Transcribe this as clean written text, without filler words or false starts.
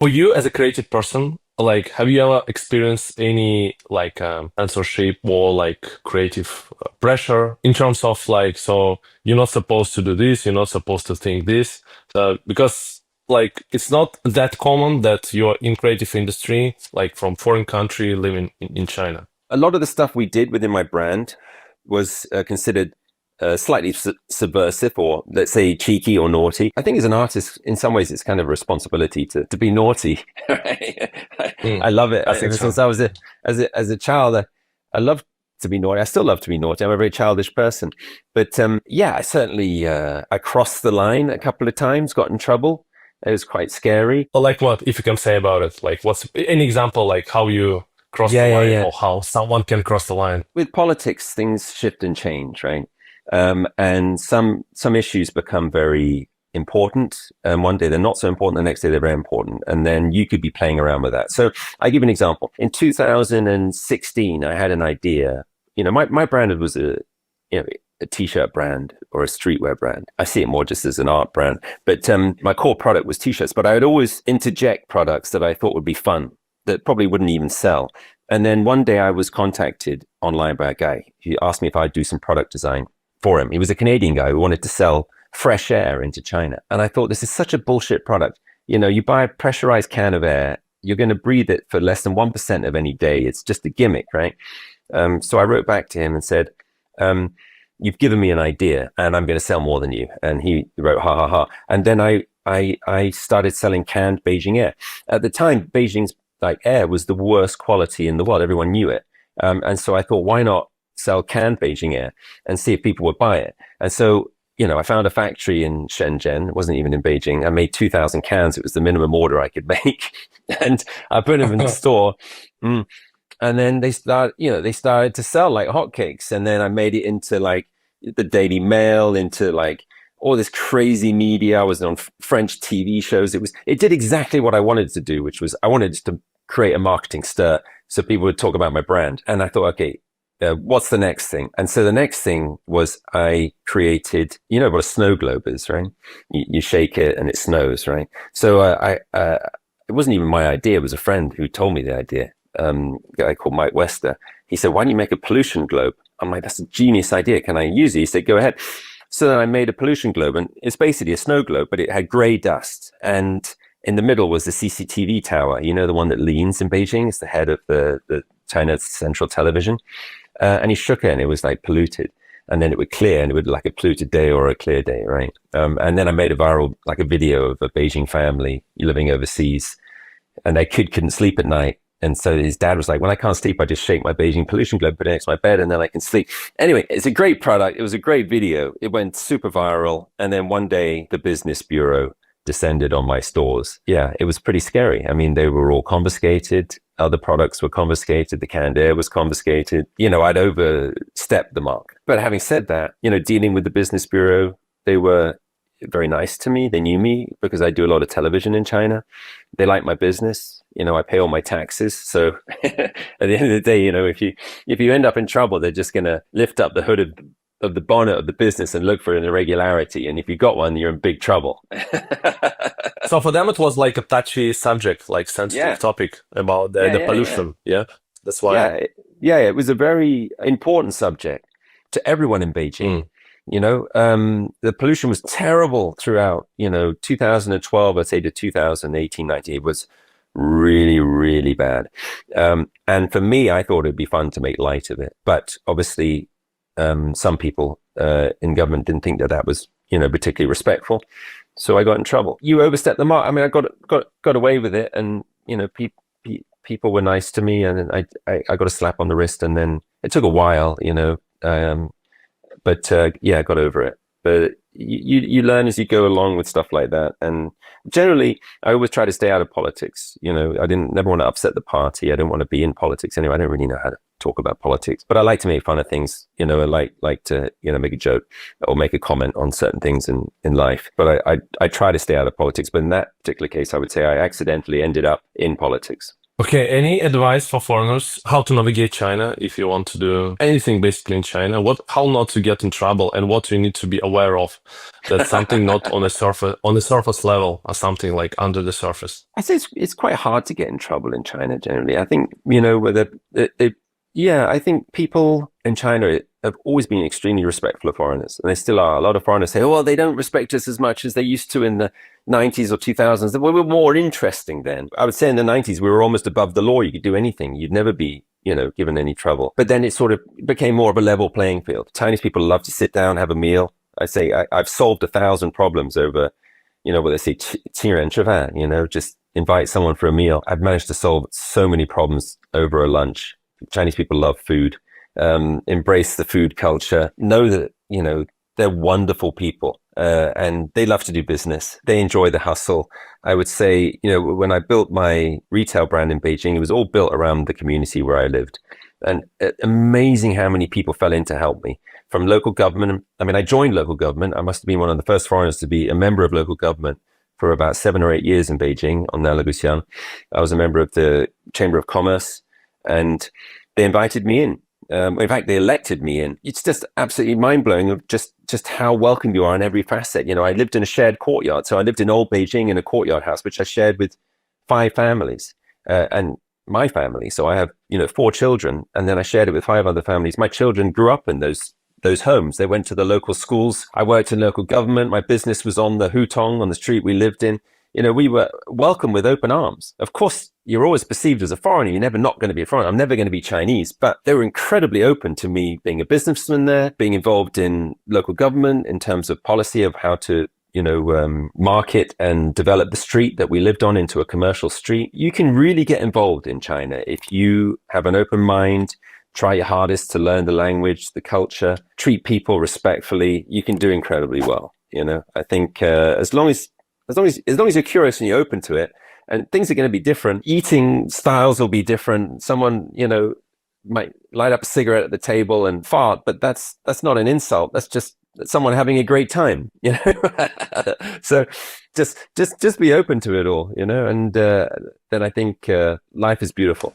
For you as a creative person, like, have you ever experienced any like censorship or like creative pressure in terms of like, so you're not supposed to do this, you're not supposed to think this, because like it's not that common that you're in creative industry, like from foreign country living in China. A lot of the stuff we did within my brand was considered slightly subversive or let's say cheeky or naughty. I think as an artist, in some ways, it's kind of a responsibility to be naughty. Mm, I love it. I think Ever so. since I was as a child, I loved to be naughty. I still love to be naughty. I'm a very childish person. But yeah, I certainly I crossed the line a couple of times, got in trouble. It was quite scary. Or like what, if you can say about it, like what's an example, like how you cross the Yeah, yeah, line yeah. or how someone can cross the line. With politics, things shift and change, right? And some issues become very important. And one day they're not so important, the next day they're very important. And then you could be playing around with that. So I give you an example. In 2016, I had an idea. My brand was a t-shirt brand or a streetwear brand. I see it more just as an art brand. But my core product was t-shirts. But I would always interject products that I thought would be fun that probably wouldn't even sell. And then one day I was contacted online by a guy. He asked me if I'd do some product design for him. He was a Canadian guy who wanted to sell fresh air into China. And I thought, this is such a bullshit product. You buy a pressurized can of air, you're going to breathe it for less than 1% of any day. It's just a gimmick, right? So I wrote back to him and said, you've given me an idea and I'm going to sell more than you. And he wrote, ha, ha, ha. And then I started selling canned Beijing air. At the time, Beijing's like air was the worst quality in the world. Everyone knew it. And so I thought, why not sell canned Beijing air and see if people would buy it? And so, I found a factory in Shenzhen. It wasn't even in Beijing. I made 2,000 cans. It was the minimum order I could make. And I put them in the store. Mm. And then they started to sell like hotcakes. And then I made it into like the Daily Mail, into like all this crazy media. I was on French TV shows. It did exactly what I wanted to do, which was I wanted to create a marketing stir so people would talk about my brand. And I thought, okay, what's the next thing? And so the next thing was I created, what a snow globe is, right? You shake it and it snows, right? So it wasn't even my idea. It was a friend who told me the idea. A guy called Mike Wester. He said, why don't you make a pollution globe? I'm like, that's a genius idea. Can I use it? He said, go ahead. So then I made a pollution globe, and it's basically a snow globe, but it had gray dust. And in the middle was the CCTV tower, the one that leans in Beijing. It's the head of the China Central Television. And he shook it and it was like polluted. And then it would clear and it would like a polluted day or a clear day, right? And then I made a viral, like a video of a Beijing family living overseas, and their kid couldn't sleep at night. And so his dad was like, when I can't sleep, I just shake my Beijing pollution globe, put it next to my bed, and then I can sleep. Anyway, it's a great product. It was a great video. It went super viral. And then one day the business bureau descended on my stores. Yeah, it was pretty scary. I mean, they were all confiscated. Other products were confiscated. The canned air was confiscated. I'd overstepped the mark. But having said that, dealing with the business bureau, they were very nice to me. They knew me because I do a lot of television in China. They like my business. I pay all my taxes. So at the end of the day, if you end up in trouble, they're just going to lift up the hood of the bonnet of the business and look for an irregularity. And if you got one, you're in big trouble. So for them, it was like a touchy subject, like sensitive Yeah, topic about yeah, the yeah, yeah. pollution. Yeah, that's why. Yeah, yeah, it was a very important subject to everyone in Beijing. Mm. The pollution was terrible throughout, 2012, I'd say to 2018, 19, it was really, really bad. And for me, I thought it'd be fun to make light of it. But obviously, some people in government didn't think that was, particularly respectful. So I got in trouble. You overstepped the mark. I mean, I got away with it, and people were nice to me, and I got a slap on the wrist, and then it took a while, but yeah, I got over it. But you learn as you go along with stuff like that, and generally, I always try to stay out of politics. I never want to upset the party. I don't want to be in politics anyway. I don't really know how to talk about politics, but I like to make fun of things. I like to make a joke or make a comment on certain things in life. But I try to stay out of politics. But in that particular case, I would say I accidentally ended up in politics. Okay, any advice for foreigners how to navigate China if you want to do anything basically in China? What, how not to get in trouble and what you need to be aware of? That's something not on the surface level or something like under the surface. I say it's quite hard to get in trouble in China generally. I think, whether yeah, I think people in China have always been extremely respectful of foreigners, and they still are. A lot of foreigners say, "Oh, well, they don't respect us as much as they used to in the 90s or 2000s. We were more interesting then." I would say in the 90s, we were almost above the law. You could do anything. You'd never be, given any trouble. But then it sort of became more of a level playing field. Chinese people love to sit down, have a meal. I say I've solved 1,000 problems over, what they say, 吃人吃饭, just invite someone for a meal. I've managed to solve so many problems over a lunch. Chinese people love food, embrace the food culture, know that, they're wonderful people, and they love to do business. They enjoy the hustle. I would say, when I built my retail brand in Beijing, it was all built around the community where I lived. And amazing how many people fell in to help me from local government. I mean, I joined local government. I must have been one of the first foreigners to be a member of local government for about 7 or 8 years in Beijing on Nalaguxiang. I was a member of the Chamber of Commerce, and they invited me in. In fact, they elected me in. It's just absolutely mind blowing of just how welcome you are in every facet. I lived in a shared courtyard, so I lived in old Beijing in a courtyard house, which I shared with 5 families, and my family. So I have 4 children, and then I shared it with 5 other families. My children grew up in those homes. They went to the local schools. I worked in local government. My business was on the Hutong, on the street we lived in. We were welcomed with open arms. Of course, you're always perceived as a foreigner. You're never not going to be a foreigner. I'm never going to be Chinese, but they were incredibly open to me being a businessman there, being involved in local government in terms of policy of how to, market and develop the street that we lived on into a commercial street. You can really get involved in China if you have an open mind, try your hardest to learn the language, the culture, treat people respectfully. You can do incredibly well. I think as long as you're curious and you're open to it, and things are going to be different. Eating styles will be different. Someone, might light up a cigarette at the table and fart, but that's not an insult. That's just someone having a great time, So just be open to it all, and then I think life is beautiful.